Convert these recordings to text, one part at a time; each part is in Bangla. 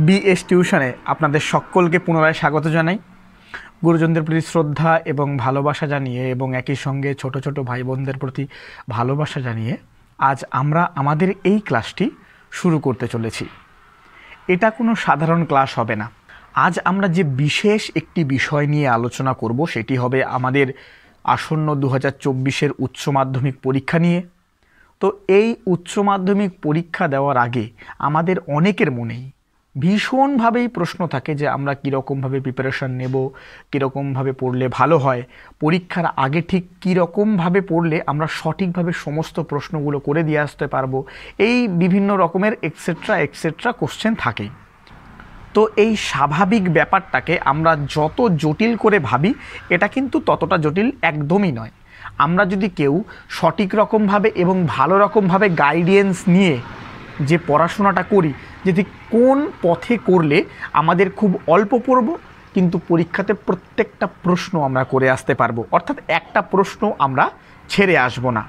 বিএস টিউশনে আপনাদের সকলকে পুনরায় স্বাগত জানাই। গুরুজনদের প্রতি শ্রদ্ধা এবং ভালোবাসা জানিয়ে এবং একই সঙ্গে ছোট ছোট ভাই বোনদের প্রতি ভালোবাসা জানিয়ে আজ আমরা আমাদের এই ক্লাসটি শুরু করতে চলেছি। এটা কোনো সাধারণ ক্লাস হবে না। আজ আমরা যে বিশেষ একটি বিষয় নিয়ে আলোচনা করব সেটি হবে আমাদের আসন্ন 2024-এর উচ্চ মাধ্যমিক পরীক্ষা নিয়ে। তো এই উচ্চ মাধ্যমিক পরীক্ষা দেওয়ার আগে আমাদের অনেকের মনেই ভীষণভাবেই প্রশ্ন থাকে যে আমরা কীরকমভাবে প্রিপারেশান নেব, কীরকমভাবে পড়লে ভালো হয়, পরীক্ষার আগে ঠিক কীরকমভাবে পড়লে আমরা সঠিকভাবে সমস্ত প্রশ্নগুলো করে দিয়ে আসতে পারবো। এই বিভিন্ন রকমের এক্সেট্রা কোশ্চেন থাকেই। তো এই স্বাভাবিক ব্যাপারটাকে আমরা যত জটিল করে ভাবি এটা কিন্তু ততটা জটিল একদমই নয়। আমরা যদি কেউ সঠিক রকমভাবে এবং ভালো রকমভাবে গাইডেন্স নিয়ে যে পড়াশোনাটা করি, যদি কোন পথে করলে আমাদের খুব অল্প পড়ব কিন্তু পরীক্ষাতে প্রত্যেকটা প্রশ্ন আমরা করে আসতে পারবো, অর্থাৎ একটা প্রশ্ন আমরা ছেড়ে আসব না।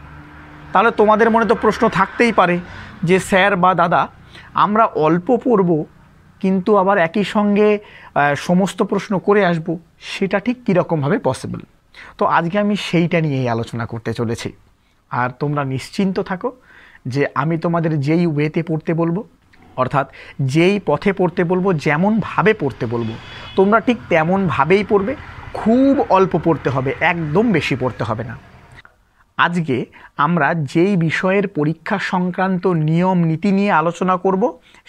তাহলে তোমাদের মনে তো প্রশ্ন থাকতেই পারে যে স্যার বা দাদা আমরা অল্প পড়ব কিন্তু আবার একই সঙ্গে সমস্ত প্রশ্ন করে আসব, সেটা ঠিক কীরকমভাবে পসিবল। তো আজকে আমি সেইটা নিয়েই আলোচনা করতে চলেছি। আর তোমরা নিশ্চিন্ত থাকো যে আমি তোমাদের যেই ওয়েতে পড়তে বলবো, অর্থাৎ যেই পথে পড়তে বলবো, যেমনভাবে পড়তে বলবো তোমরা ঠিক তেমনভাবেই পড়বে। খুব অল্প পড়তে হবে, একদম বেশি পড়তে হবে না। আজকে আমরা যেই বিষয়ের পরীক্ষা সংক্রান্ত নিয়ম নীতি নিয়ে আলোচনা করব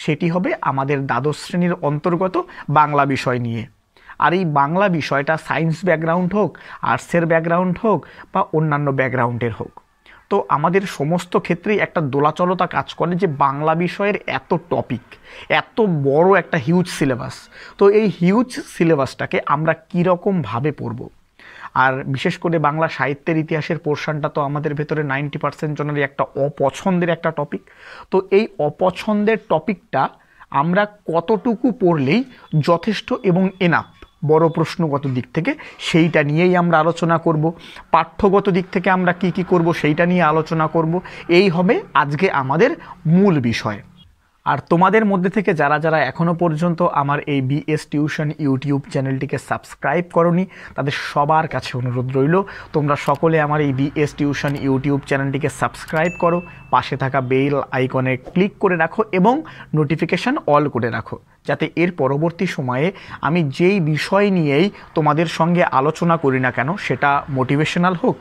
সেটি হবে আমাদের দ্বাদশ শ্রেণীর অন্তর্গত বাংলা বিষয় নিয়ে। আর এই বাংলা বিষয়টা সায়েন্স ব্যাকগ্রাউন্ড হোক, আর্টসের ব্যাকগ্রাউন্ড হোক বা অন্যান্য ব্যাকগ্রাউন্ডের হোক, তো আমাদের সমস্ত ক্ষেত্রেই একটা দোলাচলতা কাজ করে যে বাংলা বিষয়ের এত টপিক, এত বড় একটা হিউজ সিলেবাস। তো এই হিউজ সিলেবাসটাকে আমরা কীরকমভাবে পড়ব, আর বিশেষ করে বাংলা সাহিত্যের ইতিহাসের পোর্শনটা তো আমাদের ভেতরে 90% জনেরই একটা অপছন্দের একটা টপিক। তো এই অপছন্দের টপিকটা আমরা কতটুকু পড়লেই যথেষ্ট এবং এনাফ বড় প্রশ্নগত দিক থেকে, সেইটা নিয়েই আমরা আলোচনা করব। পাঠ্যগত দিক থেকে আমরা কি করব সেইটা নিয়ে আলোচনা করব। এই হবে আজকে আমাদের মূল বিষয়। আর তোমাদের মধ্যে থেকে যারা যারা এখনও পর্যন্ত আমার এই বিএস টিউশন ইউটিউব চ্যানেলটিকে সাবস্ক্রাইব করনি, তাদের সবার কাছে অনুরোধ রইল তোমরা সকলে আমার এই বিএস টিউশন ইউটিউব চ্যানেলটিকে সাবস্ক্রাইব করো, পাশে থাকা বেল আইকনে ক্লিক করে রাখো এবং নোটিফিকেশান অল করে রাখো, যাতে এর পরবর্তী সময়ে আমি যেই বিষয় নিয়েই তোমাদের সঙ্গে আলোচনা করি না কেন, সেটা মোটিভেশনাল হোক,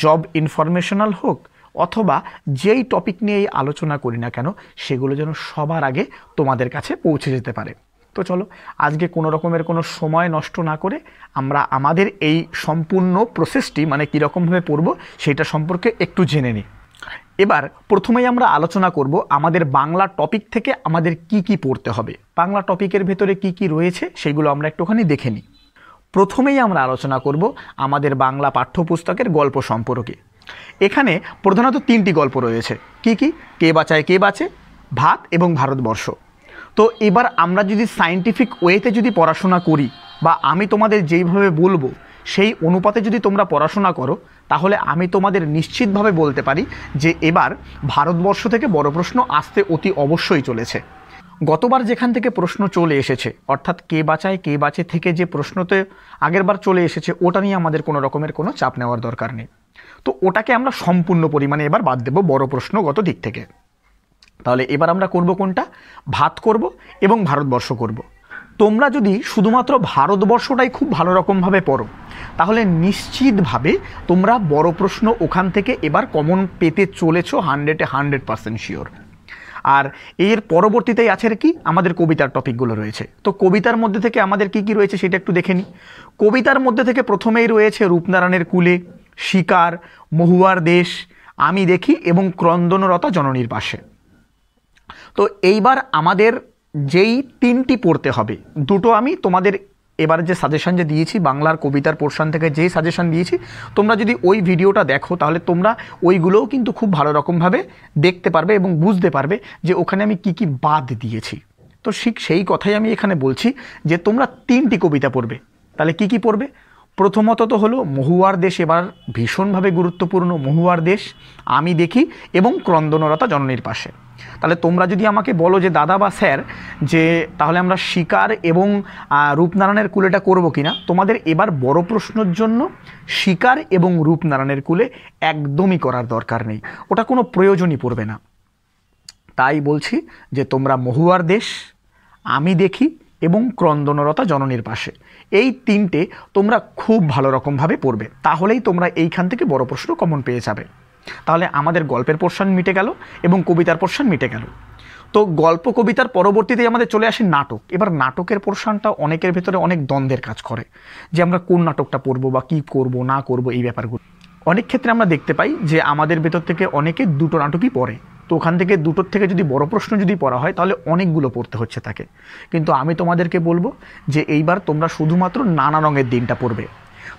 জব ইনফরমেশনাল হোক, অথবা যেই টপিক নিয়েই আলোচনা করি না কেন, সেগুলো যেন সবার আগে তোমাদের কাছে পৌঁছে যেতে পারে। তো চলো আজকে কোনো রকমের কোনো সময় নষ্ট না করে আমরা আমাদের এই সম্পূর্ণ প্রসেসটি, মানে কীরকমভাবে পড়ব সেটা সম্পর্কে একটু জেনে নিই। এবার প্রথমেই আমরা আলোচনা করব আমাদের বাংলা টপিক থেকে আমাদের কি পড়তে হবে, বাংলা টপিকের ভেতরে কি রয়েছে সেগুলো আমরা একটুখানি দেখে নিই। প্রথমেই আমরা আলোচনা করব আমাদের বাংলা পাঠ্যপুস্তকের গল্প সম্পর্কে। এখানে প্রধানত 3টি গল্প রয়েছে। কি কে বাঁচায় কে বাঁচে, ভাত এবং ভারতবর্ষ। তো এবার আমরা যদি সায়েন্টিফিক ওয়েতে যদি পড়াশোনা করি, বা আমি তোমাদের যেইভাবে বলবো সেই অনুপাতে যদি তোমরা পড়াশোনা করো, তাহলে আমি তোমাদের নিশ্চিতভাবে বলতে পারি যে এবার ভারতবর্ষ থেকে বড় প্রশ্ন আসতে অতি অবশ্যই চলেছে। গতবার যেখান থেকে প্রশ্ন চলে এসেছে, অর্থাৎ কে বাঁচায় কে বাঁচে থেকে যে প্রশ্নতে আগেরবার চলে এসেছে, ওটা নিয়ে আমাদের কোনো রকমের কোনো চাপ নেওয়ার দরকার নেই। তো ওটাকে আমরা সম্পূর্ণ পরিমাণে এবার বাদ দেব বড় প্রশ্নগত দিক থেকে। তাহলে এবার আমরা করব কোনটা, ভাত করব এবং ভারতবর্ষ করব। তোমরা যদি শুধুমাত্র ভারতবর্ষটাই খুব ভালো রকমভাবে পড়ো, তাহলে নিশ্চিতভাবে তোমরা বড় প্রশ্ন ওখান থেকে এবার কমন পেতে চলেছো 100% শিওর। আর এর পরবর্তীতেই আছে কি আমাদের কবিতার টপিকগুলো রয়েছে। তো কবিতার মধ্যে থেকে আমাদের কি রয়েছে সেটা একটু দেখে নিই। কবিতার মধ্যে থেকে প্রথমেই রয়েছে রূপনারায়ণের কুলে, শিকার, মহুয়ার দেশ, আমি দেখি এবং ক্রন্দনরতা জননীর পাশে। তো এইবার আমাদের যেই 3টি পড়তে হবে, দুটো আমি তোমাদের এবার যে সাজেশান যে দিয়েছি বাংলার কবিতার পোর্শন থেকে, যেই সাজেশান দিয়েছি তোমরা যদি ওই ভিডিওটা দেখো তাহলে তোমরা ওইগুলোও কিন্তু খুব ভালো রকমভাবে দেখতে পারবে এবং বুঝতে পারবে যে ওখানে আমি কি বাদ দিয়েছি। তো ঠিক সেই কথাই আমি এখানে বলছি যে তোমরা 3টি কবিতা পড়বে। তাহলে কি পড়বে, প্রথমত তো হলো মহুয়ার দেশ এবার ভীষণভাবে গুরুত্বপূর্ণ। মহুয়ার দেশ, আমি দেখি এবং ক্রন্দনরতা জননীর পাশে। তাহলে তোমরা যদি আমাকে বলো যে দাদা বা স্যার যে তাহলে আমরা শিকার এবং রূপনারায়ণের কুলেটা করব কিনা, তোমাদের এবার বড় প্রশ্নের জন্য শিকার এবং রূপনারায়ণের কুলে একদমই করার দরকার নেই, ওটা কোনো প্রয়োজনই পড়বে না। তাই বলছি যে তোমরা মহুয়ার দেশ, আমি দেখি এবং ক্রন্দনরতা জননীর পাশে, এই তিনটে তোমরা খুব ভালো রকমভাবে পড়বে, তাহলেই তোমরা এইখান থেকে বড় প্রশ্ন কমন পেয়ে যাবে। তাহলে আমাদের গল্পের পোর্শন মিটে গেল এবং কবিতার পোর্শন মিটে গেল। তো গল্প কবিতার পরবর্তীতে আমাদের চলে আসে নাটক। এবার নাটকের পোর্শনটা অনেকের ভেতরে অনেক দ্বন্দ্বের কাজ করে যে আমরা কোন নাটকটা পড়বো বা কী করব না করব, এই ব্যাপারগুলো অনেক ক্ষেত্রে আমরা দেখতে পাই যে আমাদের ভেতর থেকে অনেকে দুটো নাটকই পড়ে। তো ওখান থেকে দুটোর থেকে যদি বড় প্রশ্ন যদি পড়া হয় তাহলে অনেকগুলো পড়তে হচ্ছে তাকে। কিন্তু আমি তোমাদেরকে বলবো যে এইবার তোমরা শুধুমাত্র নানা রঙের দিনটা পড়বে।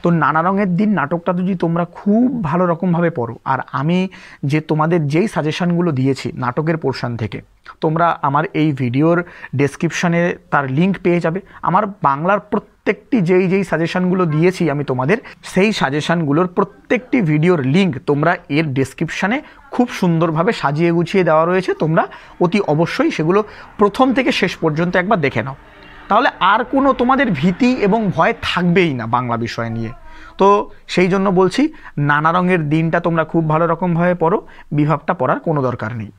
তো নানা রঙের দিন নাটকটা যদি তোমরা খুব ভালো রকমভাবে পড়ো, আর আমি যে তোমাদের যেই সাজেশানগুলো দিয়েছি নাটকের পোর্শন থেকে, তোমরা আমার এই ভিডিওর ডেসক্রিপশানে তার লিঙ্ক পেয়ে যাবে। আমার বাংলার প্রত্যেকটি যেই সাজেশানগুলো দিয়েছি আমি তোমাদের, সেই সাজেশানগুলোর প্রত্যেকটি ভিডিওর লিঙ্ক তোমরা এর ডেসক্রিপশানে খুব সুন্দরভাবে সাজিয়ে গুছিয়ে দেওয়া রয়েছে। তোমরা অতি অবশ্যই সেগুলো প্রথম থেকে শেষ পর্যন্ত একবার দেখে নাও, তাহলে আর কোনো তোমাদের ভীতি এবং ভয় থাকবেই না বাংলা বিষয় নিয়ে। তো সেই জন্য বলছি নানা রঙের দিনটা তোমরা খুব ভালো রকমভাবে পড়ো, বিভাবটা পড়ার কোনো দরকার নেই।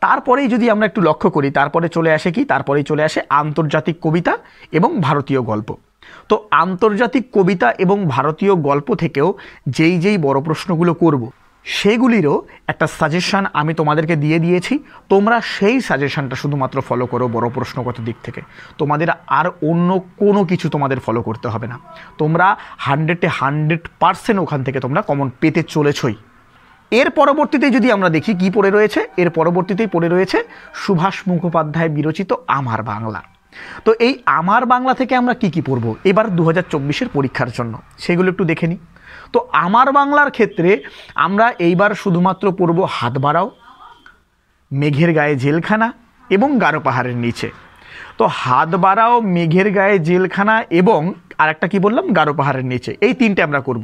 তারপরেই যদি আমরা একটু লক্ষ্য করি, তারপরে চলে আসে কি, তারপরেই চলে আসে আন্তর্জাতিক কবিতা এবং ভারতীয় গল্প। তো আন্তর্জাতিক কবিতা এবং ভারতীয় গল্প থেকেও যেই বড় প্রশ্নগুলো করব, সেগুলিরও একটা সাজেশান আমি তোমাদেরকে দিয়ে দিয়েছি। তোমরা সেই সাজেশানটা শুধুমাত্র ফলো করো বড় প্রশ্নগত দিক থেকে, তোমাদের আর অন্য কোনো কিছু তোমাদের ফলো করতে হবে না। তোমরা 100% ওখান থেকে তোমরা কমন পেতে চলেছই। এর পরবর্তীতে যদি আমরা দেখি কি পড়ে রয়েছে, এর পরবর্তীতেই পড়ে রয়েছে সুভাষ মুখোপাধ্যায় বিরচিত আমার বাংলা। তো এই আমার বাংলা থেকে আমরা কি পড়ব এবার 2024-এর পরীক্ষার জন্য, সেগুলো একটু দেখে নিই। তো আমার বাংলার ক্ষেত্রে আমরা এইবার শুধুমাত্র পড়ব হাত বাড়াও, মেঘের গায়ে জেলখানা এবং গারো পাহাড়ের নিচে। তো হাত বাড়াও, মেঘের গায়ে জেলখানা এবং আরেকটা কি বললাম, গারো পাহাড়ের নিচে, এই তিনটে আমরা করব।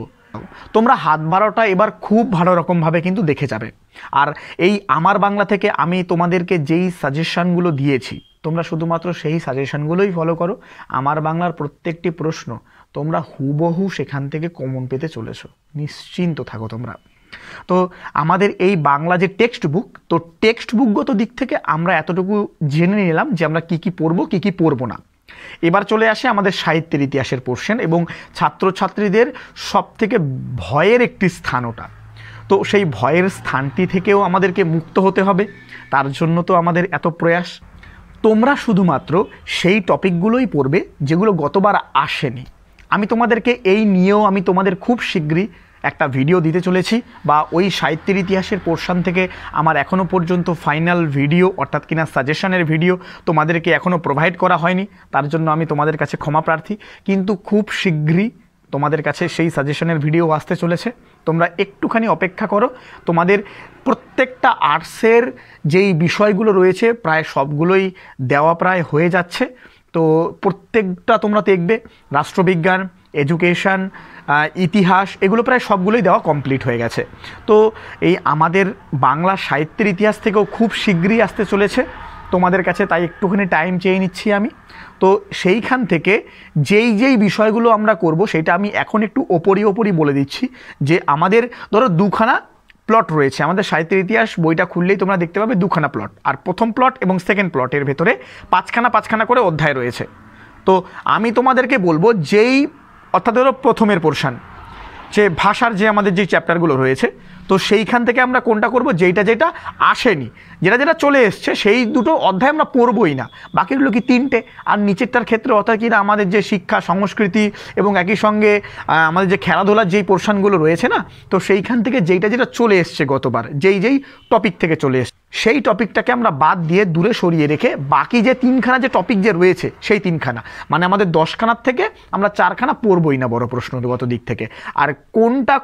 তোমরা হাত বাড়াওটা এবার খুব ভালো রকমভাবে কিন্তু দেখে যাবে। আর এই আমার বাংলা থেকে আমি তোমাদেরকে যেই সাজেশানগুলো দিয়েছি, তোমরা শুধুমাত্র সেই সাজেশানগুলোই ফলো করো। আমার বাংলার প্রত্যেকটি প্রশ্ন তোমরা হুবহু সেখান থেকে কমন পেতে চলেছো, নিশ্চিন্ত থাকো তোমরা। তো আমাদের এই বাংলা যে টেক্সট বুক, তো টেক্সট বুকগত দিক থেকে আমরা এতটুকু জেনে নিলাম যে আমরা কি পড়বো কি পড়বো না। এবার চলে আসে আমাদের সাহিত্যের ইতিহাসের পোর্শন এবং ছাত্রছাত্রীদের সবথেকে ভয়ের একটি স্থান ওটা। তো সেই ভয়ের স্থানটি থেকেও আমাদেরকে মুক্ত হতে হবে, তার জন্য তো আমাদের এত প্রয়াস। তোমরা শুধুমাত্র সেই টপিকগুলোই পড়বে যেগুলো গতবার আসেনি। আমি তোমাদেরকে এই নিয়েও আমি তোমাদের খুব শীঘ্রই একটা ভিডিও দিতে চলেছি, বা ওই সাহিত্যের ইতিহাসের পোর্শন থেকে আমার এখনও পর্যন্ত ফাইনাল ভিডিও অর্থাৎ কিনা সাজেশনের ভিডিও তোমাদেরকে এখনও প্রোভাইড করা হয়নি, তার জন্য আমি তোমাদের কাছে ক্ষমা প্রার্থী। কিন্তু খুব শীঘ্রই তোমাদের কাছে সেই সাজেশনের ভিডিও আসতে চলেছে, তোমরা একটুখানি অপেক্ষা করো। তোমাদের প্রত্যেকটা আর্টসের যেই বিষয়গুলো রয়েছে প্রায় সবগুলোই দেওয়া প্রায় হয়ে যাচ্ছে। তো প্রত্যেকটা তোমরা দেখবে, রাষ্ট্রবিজ্ঞান, এডুকেশান, ইতিহাস, এগুলো প্রায় সবগুলোই দেওয়া কমপ্লিট হয়ে গেছে। তো এই আমাদের বাংলা সাহিত্যের ইতিহাস থেকেও খুব শীঘ্রই আসতে চলেছে তোমাদের কাছে, তাই একটুখানি টাইম চেয়ে নিচ্ছি আমি। তো সেইখান থেকে যেই বিষয়গুলো আমরা করব সেটা আমি এখন একটু ওপরই বলে দিচ্ছি। যে আমাদের ধরো দুখানা প্লট রয়েছে, আমাদের সাহিত্যের ইতিহাস বইটা খুললেই তোমরা দেখতে পাবে দুখানা প্লট, আর প্রথম প্লট এবং সেকেন্ড প্লটের ভেতরে পাঁচখানা করে অধ্যায় রয়েছে। তো আমি তোমাদেরকে বলবো যেই অর্থাৎ ধরো প্রথমের পোর্শন যে ভাষার যে আমাদের যে চ্যাপ্টারগুলো রয়েছে, তো সেইখান থেকে আমরা কোনটা করব, যেটা আসেনি, যেটা চলে এসছে সেই দুটো অধ্যায় আমরা পড়বই না, বাকিগুলো কি তিনটে। আর নিচেরটার ক্ষেত্রে অর্থাৎ কিনা আমাদের যে শিক্ষা সংস্কৃতি এবং একই সঙ্গে আমাদের যে খেলাধুলার যেই পোর্শনগুলো রয়েছে না, তো সেইখান থেকে যেটা চলে এসছে গতবার, যেই টপিক থেকে চলে এসছে সেই টপিকটাকে আমরা বাদ দিয়ে দূরে সরিয়ে রেখে বাকি যে তিনখানা যে টপিক যে রয়েছে সেই তিনখানা, মানে আমাদের 10খানার থেকে আমরা 4খানা পড়বই না বড় প্রশ্নগত দিক থেকে। আর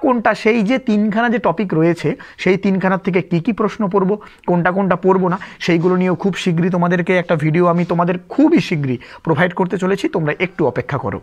কোনটা সেই যে তিনখানা যে টপিক রয়েছে সেই তিনখানার থেকে কি প্রশ্ন পড়বো, কোনটা পড়বো না, সেইগুলো নিয়েও খুব শীঘ্রই তোমাদেরকে একটা ভিডিও আমি তোমাদের খুবই শীঘ্রই প্রোভাইড করতে চলেছি, তোমরা একটু অপেক্ষা করো।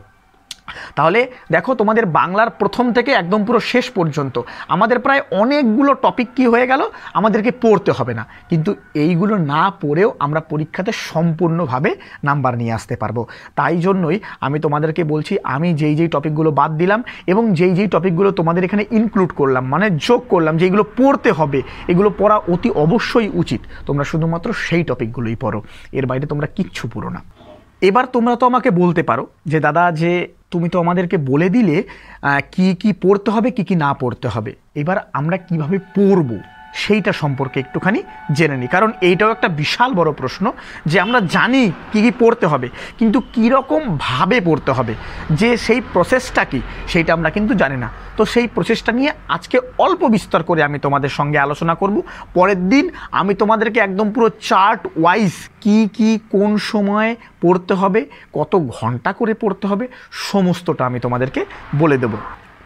তাহলে দেখো তোমাদের বাংলার প্রথম থেকে একদম পুরো শেষ পর্যন্ত আমাদের প্রায় অনেকগুলো টপিক কি হয়ে গেল, আমাদেরকে পড়তে হবে না, কিন্তু এইগুলো না পড়েও আমরা পরীক্ষাতে সম্পূর্ণভাবে নাম্বার নিয়ে আসতে পারবো। তাই জন্যই আমি তোমাদেরকে বলছি, আমি যেই যেই টপিকগুলো বাদ দিলাম এবং যেই যেই টপিকগুলো তোমাদের এখানে ইনক্লুড করলাম, মানে যোগ করলাম, যে এগুলো পড়তে হবে, এগুলো পড়া অতি অবশ্যই উচিত, তোমরা শুধুমাত্র সেই টপিকগুলোই পড়ো, এর বাইরে তোমরা কিচ্ছু পড়ো না। এবার তোমরা তো আমাকে বলতে পারো যে দাদা, যে তুমি তো আমাদেরকে বলে দিলে কি কি পড়তে হবে, কি কি না পড়তে হবে, এবার আমরা কিভাবে পড়ব সেইটা সম্পর্কে একটুখানি জেনে নিই। কারণ এইটাও একটা বিশাল বড় প্রশ্ন, যে আমরা জানি কি কি পড়তে হবে, কিন্তু কীরকমভাবে পড়তে হবে, যে সেই প্রসেসটা কি সেইটা আমরা কিন্তু জানি না। তো সেই প্রসেসটা নিয়ে আজকে অল্প বিস্তার করে আমি তোমাদের সঙ্গে আলোচনা করব। পরের দিন আমি তোমাদেরকে একদম পুরো চার্ট ওয়াইজ কি কি কোন সময় পড়তে হবে, কত ঘন্টা করে পড়তে হবে, সমস্তটা আমি তোমাদেরকে বলে দেব।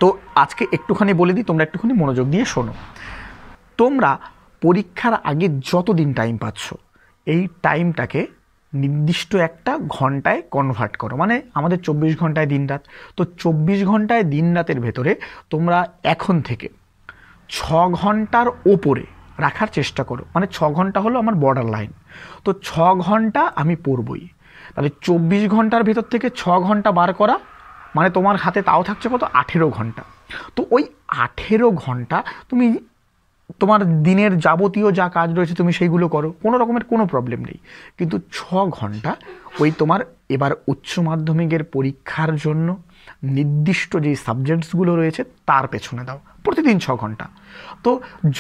তো আজকে একটুখানি বলে দিই, তোমরা একটুখানি মনোযোগ দিয়ে শোনো। তোমরা পরীক্ষার আগে যতদিন টাইম পাচ্ছ, এই টাইমটাকে নির্দিষ্ট একটা ঘন্টায় কনভার্ট করো। মানে আমাদের 24 ঘন্টায় দিন রাত, তো 24 ঘন্টায় দিন রাতের ভেতরে তোমরা এখন থেকে 6 ঘন্টার ওপরে রাখার চেষ্টা করো। মানে 6 ঘন্টা হলো আমার বর্ডার লাইন, তো 6 ঘন্টা আমি পড়বই। তাহলে 24 ঘন্টার ভেতর থেকে 6 ঘন্টা বার করা, মানে তোমার হাতে তাও থাকছে কত, 18 ঘন্টা। তো ওই 18 ঘন্টা তুমি তোমার দিনের যাবতীয় যা কাজ রয়েছে তুমি সেইগুলো করো, কোনো রকমের কোনো প্রবলেম নেই। কিন্তু 6 ঘন্টা ওই তোমার এবার উচ্চ মাধ্যমিকের পরীক্ষার জন্য নির্দিষ্ট যেই সাবজেক্টসগুলো রয়েছে তার পেছনে দাও, প্রতিদিন 6 ঘন্টা। তো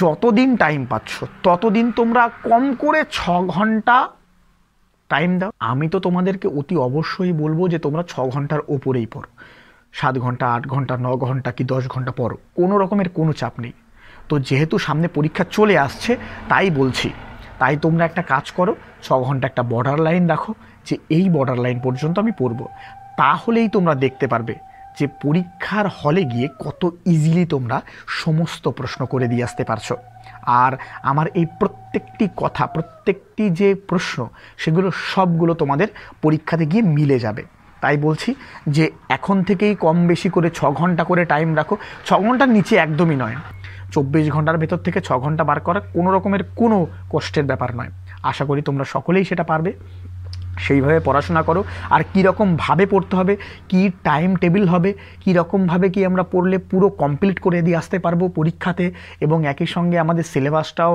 যতদিন টাইম পাচ্ছ ততদিন তোমরা কম করে 6 ঘন্টা টাইম দাও। আমি তো তোমাদেরকে অতি অবশ্যই বলবো যে তোমরা 6 ঘন্টার ওপরেই পড়ো, 7 ঘন্টা, 8 ঘন্টা, 9 ঘন্টা কি 10 ঘন্টা পড়ো, কোনো রকমের কোনো চাপ নেই। তো যেহেতু সামনে পরীক্ষা চলে আসছে তাই বলছি, তাই তোমরা একটা কাজ করো, 6 ঘন্টা একটা বর্ডার লাইন রাখো, যে এই বর্ডার লাইন পর্যন্ত আমি পড়ব। তাহলেই তোমরা দেখতে পারবে যে পরীক্ষার হলে গিয়ে কত ইজিলি তোমরা সমস্ত প্রশ্ন করে দিয়ে আসতে পারছো। আর আমার এই প্রত্যেকটি কথা, প্রত্যেকটি যে প্রশ্ন, সেগুলো সবগুলো তোমাদের পরীক্ষাতে গিয়ে মিলে যাবে। তাই বলছি যে এখন থেকেই কম বেশি করে 6 ঘন্টা করে টাইম রাখো। 6 ঘন্টার নিচে একদমই নয়, 24 ঘন্টার ভেতর থেকে 6 ঘন্টা বার করা কোনো রকমের কোনো কষ্টের ব্যাপার নয়। আশা করি তোমরা সকলেই সেটা পারবে। সেইভাবে পড়াশোনা করো। আর কীরকমভাবে পড়তে হবে, কি টাইম টেবিল হবে, কীরকমভাবে কি আমরা পড়লে পুরো কমপ্লিট করে দিয়ে আসতে পারবো পরীক্ষাতে, এবং একই সঙ্গে আমাদের সিলেবাসটাও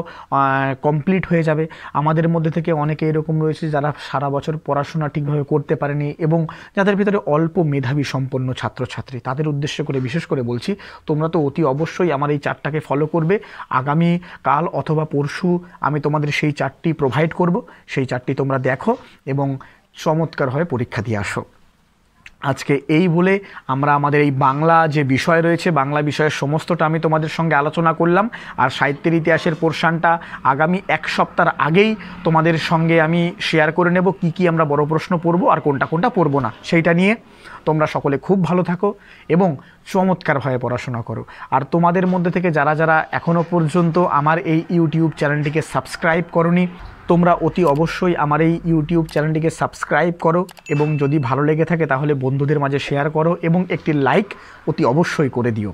কমপ্লিট হয়ে যাবে। আমাদের মধ্যে থেকে অনেকে এরকম রয়েছে যারা সারা বছর পড়াশোনা ঠিকভাবে করতে পারেনি, এবং যাদের ভিতরে অল্প মেধাবী সম্পন্ন ছাত্রছাত্রী, তাদের উদ্দেশ্য করে বিশেষ করে বলছি, তোমরা তো অতি অবশ্যই আমার এই চার্টটাকে ফলো করবে। আগামী কাল অথবা পরশু আমি তোমাদের সেই চার্টটি প্রোভাইড করব, সেই চার্টটি তোমরা দেখো এবং চমৎকারভাবে পরীক্ষা দিয়ে আসো। আজকে এই বলে আমরা আমাদের এই বাংলা যে বিষয় রয়েছে, বাংলা বিষয়ের সমস্তটা আমি তোমাদের সঙ্গে আলোচনা করলাম। আর সাহিত্যের ইতিহাসের পোর্শনটা আগামী 1 সপ্তাহ আগেই তোমাদের সঙ্গে আমি শেয়ার করে নেব, কি কি আমরা বড় প্রশ্ন পড়বো আর কোনটা কোনটা পড়বো না, সেইটা নিয়ে। তোমরা সকলে খুব ভালো থাকো এবং চমৎকারভাবে পড়াশোনা করো। আর তোমাদের মধ্যে থেকে যারা যারা এখনও পর্যন্ত আমার এই ইউটিউব চ্যানেলটিকে সাবস্ক্রাইব করোনি, তোমরা অতি অবশ্যই আমার এই ইউটিউব চ্যানেলটিকে সাবস্ক্রাইব করো, এবং যদি ভালো লেগে থাকে তাহলে বন্ধুদের মাঝে শেয়ার করো এবং একটি লাইক অতি অবশ্যই করে দিও।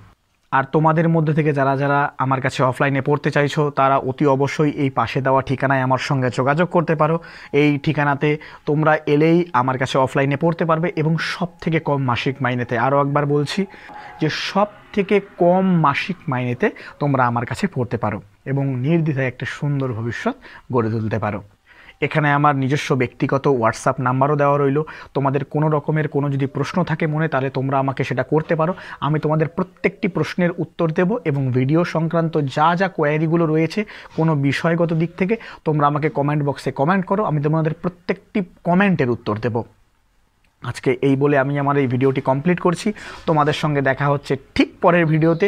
আর তোমাদের মধ্যে থেকে যারা যারা আমার কাছে অফলাইনে পড়তে চাইছো, তারা অতি অবশ্যই এই পাশে দেওয়া ঠিকানায় আমার সঙ্গে যোগাযোগ করতে পারো। এই ঠিকানাতে তোমরা এলেই আমার কাছে অফলাইনে পড়তে পারবে, এবং সব থেকে কম মাসিক মাইনেতে। আরও একবার বলছি যে সব থেকে কম মাসিক মাইনেতে তোমরা আমার কাছে পড়তে পারো এবং নির্দ্বিধায় একটা সুন্দর ভবিষ্যৎ গড়ে তুলতে পারো। এখানে আমার নিজস্ব ব্যক্তিগত হোয়াটসঅ্যাপ নাম্বারও দেওয়া রইল। তোমাদের কোনো রকমের কোনো যদি প্রশ্ন থাকে মনে, তাহলে তোমরা আমাকে সেটা করতে পারো। আমি তোমাদের প্রত্যেকটি প্রশ্নের উত্তর দেব, এবং ভিডিও সংক্রান্ত যা যা কোয়ারিগুলো রয়েছে কোনো বিষয়গত দিক থেকে তোমরা আমাকে কমেন্ট বক্সে কমেন্ট করো, আমি তোমাদের প্রত্যেকটি কমেন্টের উত্তর দেব। আজকে এই বলে আমি আমার এই ভিডিওটি কমপ্লিট করছি। তোমাদের সঙ্গে দেখা হচ্ছে ঠিক পরের ভিডিওতে।